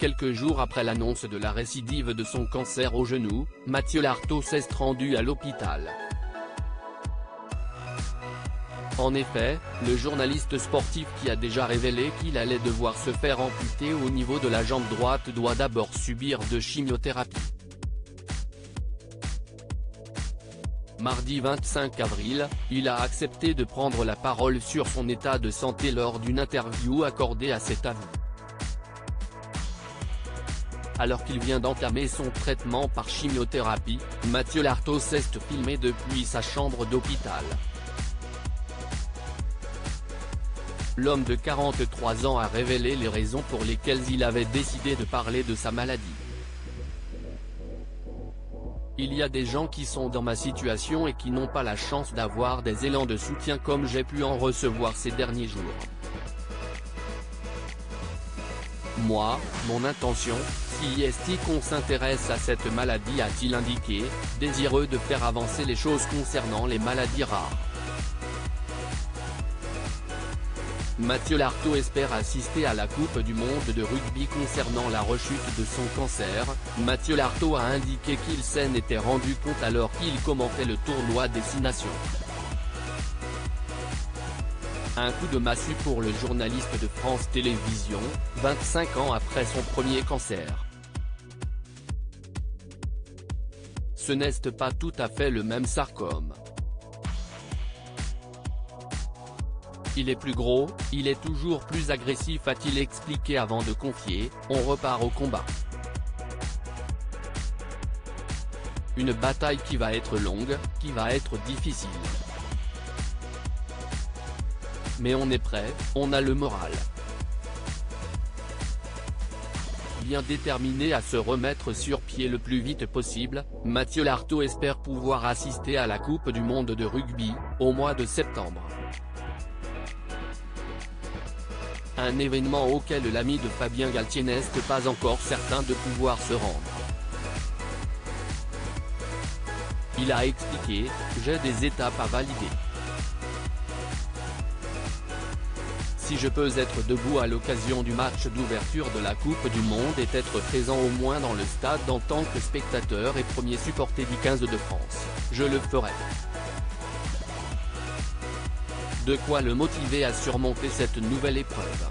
Quelques jours après l'annonce de la récidive de son cancer au genou, Mathieu Lartaud s'est rendu à l'hôpital. En effet, le journaliste sportif qui a déjà révélé qu'il allait devoir se faire amputer au niveau de la jambe droite doit d'abord subir de chimiothérapie. Mardi 25 avril, il a accepté de prendre la parole sur son état de santé lors d'une interview accordée à Cet Avou. Alors qu'il vient d'entamer son traitement par chimiothérapie, Mathieu Lartaud s'est filmé depuis sa chambre d'hôpital. L'homme de 43 ans a révélé les raisons pour lesquelles il avait décidé de parler de sa maladie. Il y a des gens qui sont dans ma situation et qui n'ont pas la chance d'avoir des élans de soutien comme j'ai pu en recevoir ces derniers jours. Moi, mon intention, si est qu'on s'intéresse à cette maladie, a-t-il indiqué, désireux de faire avancer les choses concernant les maladies rares. Mathieu Lartaud espère assister à la Coupe du monde de rugby concernant la rechute de son cancer. Mathieu Lartaud a indiqué qu'il s'en était rendu compte alors qu'il commentait le tournoi des 6 nations. Un coup de massue pour le journaliste de France Télévisions, 25 ans après son premier cancer. Ce n'est pas tout à fait le même sarcome. Il est plus gros, il est toujours plus agressif, a-t-il expliqué avant de confier, on repart au combat. Une bataille qui va être longue, qui va être difficile. Mais on est prêt, on a le moral. Bien déterminé à se remettre sur pied le plus vite possible, Mathieu Lartaud espère pouvoir assister à la Coupe du monde de rugby, au mois de septembre. Un événement auquel l'ami de Fabien Galtier n'est pas encore certain de pouvoir se rendre. Il a expliqué, j'ai des étapes à valider. Si je peux être debout à l'occasion du match d'ouverture de la Coupe du monde et être présent au moins dans le stade en tant que spectateur et premier supporter du 15 de France, je le ferai. De quoi le motiver à surmonter cette nouvelle épreuve.